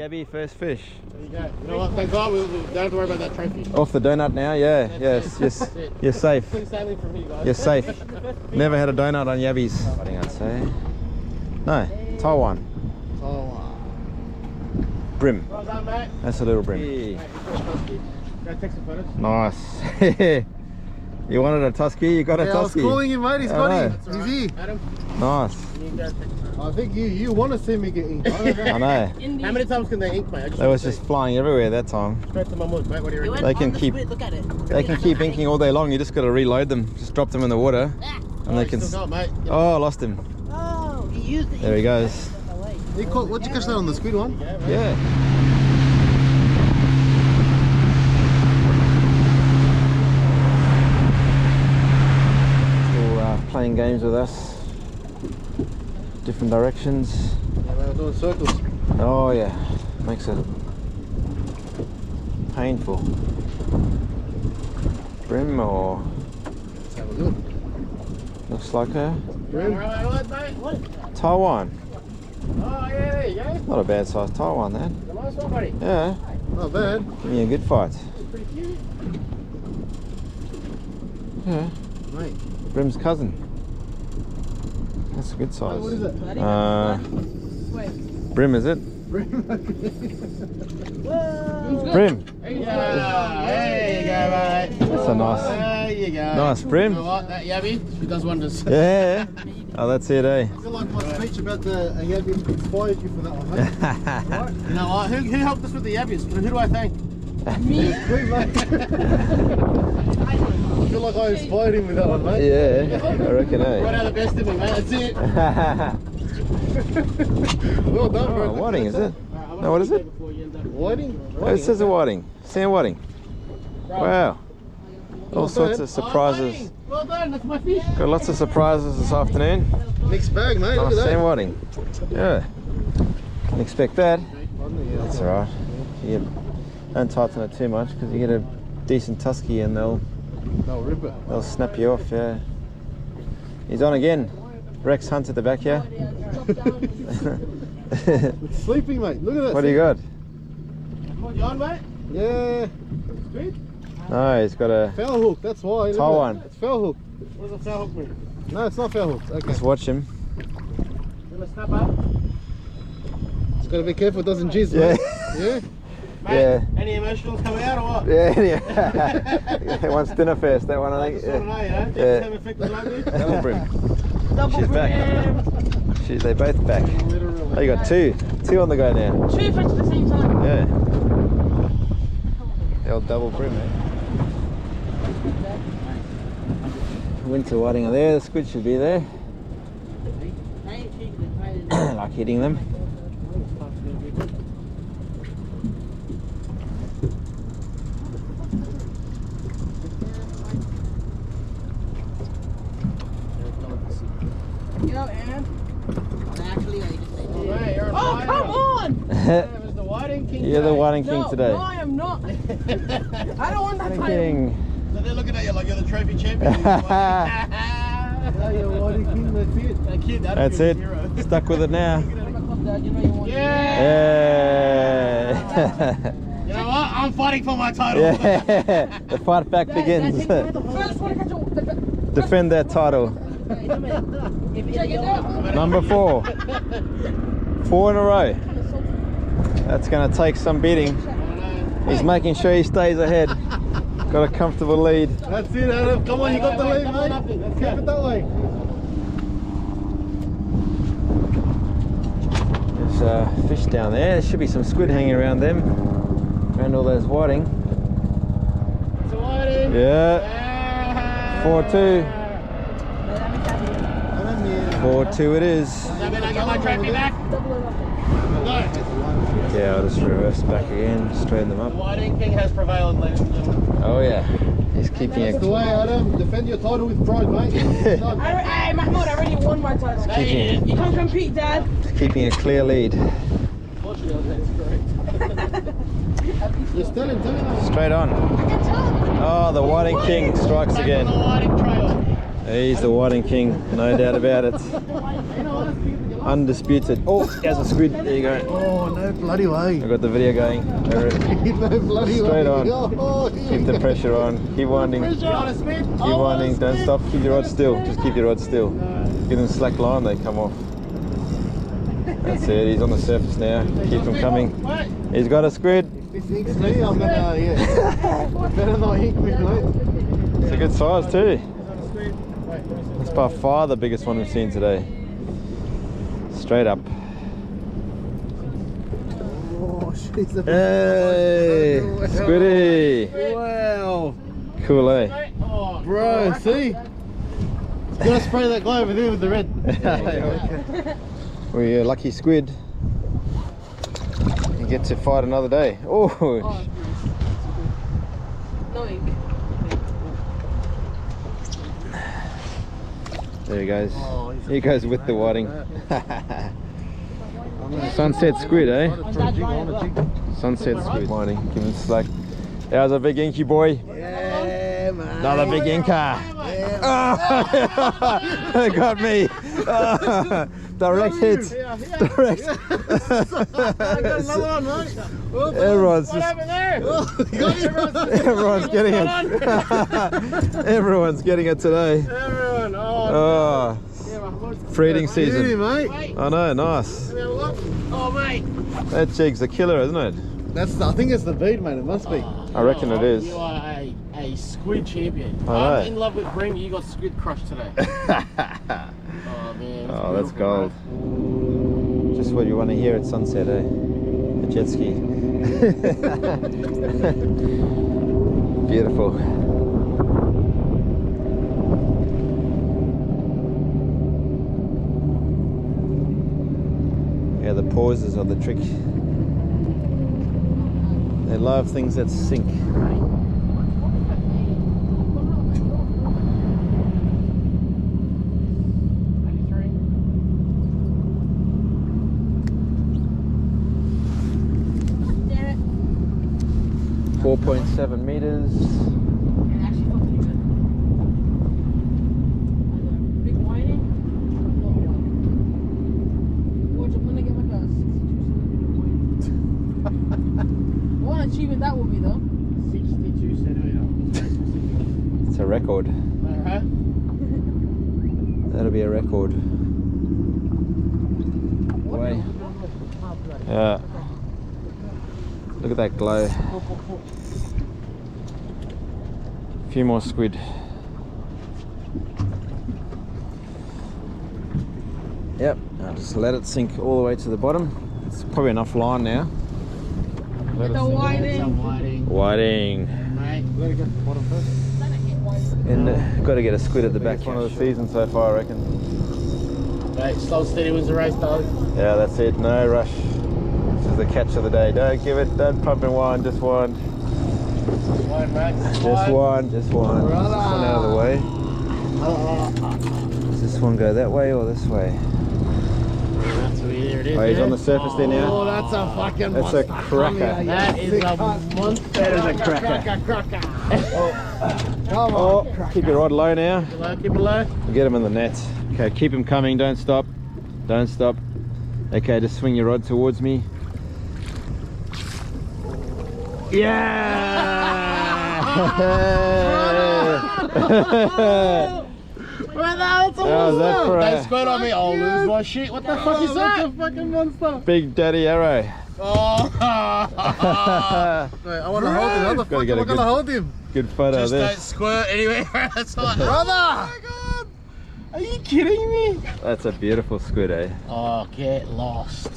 Yabby, first fish. There you go. You know what? Thank God we don't have to worry about that trophy. Off the donut now, yeah. Yes, you're safe. Clean sailing from here, guys. You're safe. Never had a donut on Yabbies. I think I'd say. No, Taiwan. Brim. Well done, mate. That's a little brim. Go take some photos. Nice. You wanted a tusky, you got a tusky. I was calling him, mate. He's got him. That's all He's right. here. Adam, Nice. you go take some. I think you want to see me get ink. I know. How many times can they ink, mate? They was just flying everywhere that time. Straight to my mud, mate. What do you reckon? They can keep. Look at it. They can keep inking all day long. You just got to reload them. Just drop them in the water, and they can. Still got it, mate. Oh, I lost him. Oh, he used it. There he goes. He caught, what'd you catch that on the squid one? Yeah. Still playing games with us. Different directions. Yeah, they were doing circles. Oh yeah, makes it painful. Brim or Let's have a look. looks like a Right, mate. Taiwan. Oh, yeah, there you go. Not a bad size Taiwan, that. The nice one, buddy. Yeah, Not bad. give me a good fight. Pretty cute. Yeah, Mate. Brim's cousin. That's a good size. What is it? Brim, is it? Brim. Brim. There you go. There you go, mate. That's a nice. There you go. Nice brim. You know what? That Yabby, she does wonders. Yeah. Oh, that's it, eh? I feel like my speech about the Yabby inspired you for that one, mate. Right? You know what? Who helped us with the Yabbies? Who do I thank? Me. Sweet, mate. I feel like I inspired him with that one, mate. Yeah, I reckon, Right eh? out the best of me, mate. That's it. Well done, bro. Oh, whiting, is it? No, what is it? Whiting? Oh, it says a whiting. Sand whiting. Wow. All sorts of surprises. Well done, that's my fish. Got lots of surprises this afternoon. Mixed bag, mate. Nice Look at sand that. whiting. Yeah. Didn't expect that. That's alright. You don't tighten it too much because you get a decent tusky and they'll They'll rip it. snap you off, yeah. He's on again. Rex Hunt at the back here. It's sleeping, mate. Look at that. What do you got? You on, mate? Yeah. Squid? No, he's got a Foul hook, that's why. Look at Taiwan. that. It's foul hook. What does a foul hook mean? No, it's not foul hook. Okay. Just watch him. You gonna snap up? Just gotta be careful it doesn't jizz, Yeah. mate. Yeah? Mate, Yeah. any emotionals coming out or what? Yeah, yeah. Wants dinner first, that one, I I think. just wanna know, you know? Yeah. Same effect as like Double brim. Double She's back. They're both back. Oh, you got two on the go now. Two fish at the same time. Yeah. The old double brim, eh? Winter whiting are there, the squid should be there. Like hitting them. You know, Aaron? Actually, I just say, Mate, you're on oh, fire. come on! Mr. Whiting King. You're the whiting king No, today. no, I am not. I don't want that title. King. So they're looking at you like you're the trophy champion. Yeah, you're whiting king, that's it. That kid, that'd That's be it. a hero. Stuck with it now. Dad, you know you want Yeah. Yeah. You know what? I'm fighting for my title. Yeah. The fight back begins. First one to catch Defend that title. Check it out. Number 4. 4 in a row. That's going to take some beating. He's making sure he stays ahead. Got a comfortable lead. That's it, Adam. Come on, you got the lead, mate. Let's keep it that way. There's fish down there. There should be some squid hanging around them. Around all those whiting. It's a Whiting. Yeah. 4-2. 4-2 it is. Can I get my trophy back? No. Yeah, I'll just reverse back again, straighten them The up. Whiting King has prevailed, ladies and gentlemen. Oh yeah, he's keeping That's the way, Adam. Defend your title with pride, mate. Done. Hey, Mahmoud, I already won my title. keeping, You can't compete, Dad. keeping a clear lead. Fortunately, that's correct. Just tell him. Straight on. Oh, the Whiting King strikes Back again. on the Whiting trail. He's the Whiting King, no doubt about it. You know what? Undisputed. Oh, there's a squid. There you go. Oh, no bloody way. I got the video going. No bloody Straight way. on. Oh, Keep the pressure on. Keep winding. Keep winding. Don't stop. Keep your rod still. Just keep your rod still. Give them slack line, they come off. That's it. He's on the surface now. Keep him coming. He's got a squid. If this inks me, I'm gonna, yeah. Better not ink me, mate. It's a good size too. That's by far the biggest one we've seen today. Straight up. Oh, she's a Hey, squiddy. Wow. Cool, eh? Bro, see? You gotta spray that guy over there with the red. We're a lucky squid. You get to fight another day. Oh. No ink. There he goes. He goes with the whiting. Sunset squid, eh? Sunset squid. Whiting, give him slack. How's a big inky boy? Yeah, man. Another big inker. Oh, got me. Oh, direct hit. Direct. I got another one, mate. Everyone's What just. happened there? Everyone's getting it. Everyone's getting it today. Everyone, Oh, feeding Beauty, season. mate. I know, nice. Oh, mate. That jig's a killer, isn't it? That's. I think it's the bead, mate. It must be. I reckon it is. You are a squid champion. I I'm know. in love with Bream. You got squid crush today. Oh, man. Oh, that's gold. Just what you want to hear at sunset, eh? A jet ski. Beautiful. Yeah, the pauses are the trick. They love things that sink. 4.7 meters. And actually felt pretty good. Big whining? No whining. Watch, I'm gonna get like a 62 centimeter whining. What an achievement that would be though. 62 centimeter. It's a record. Alright. That'll be a record. Way. Yeah. Look at that glow. A few more squid. Yep, I'll just let it sink all the way to the bottom. It's probably enough line now. Let Get the it sink. whining. Whiting. Mate. Let it get to the bottom first. And got to get a squid at the back. One of the season so far, I reckon. Mate, slow steady wins the race, though. Yeah, that's it. No rush. This is the catch of the day. Don't give it. Don't pump and wind. Just wind. Wine, mate. Just wind. Just wind. This one out of the way. Does this one go that way or this way? That's there it is. Oh, he's there. on the surface there now. Oh, that's a fucking That's a cracker. That is a monster. That is a cracker. Cracker. Come on. Oh, keep your rod low now. Keep it low. We'll get him in the net. Okay, keep him coming. Don't stop. Don't stop. Okay, just swing your rod towards me. Yeah! That's a How's that for Don't a squirt on me. I'll lose my shit. What the fuck is That's that? a fucking monster. big daddy arrow? Oh. Wait, I want to hold him. How the fuck get am a I going to hold him? Good photo Just of don't this. squirt anywhere. That's all. Brother! Oh my god. Are you kidding me? That's a beautiful squid, eh? Oh, get lost.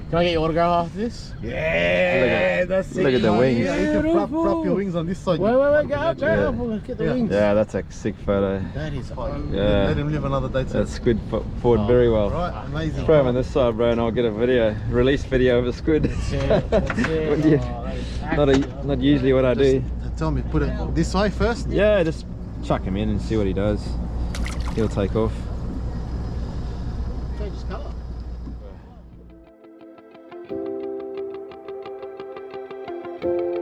Can I get your autograph after this? Yeah, that's it. Look at the wings. Yeah, you can flap your wings on this side. Wait, go up, go up. Look at the wings. Yeah, that's a sick photo. That is Yeah. Let him live another day too. That squid forward very well. Right, amazing. Throw him on this side, bro, and I'll get a release video of a squid. That's it. Well, yeah. Not usually what I do. Tell me, put it this way first. Yeah, just chuck him in and see what he does. He'll take off. Change his colour. Right.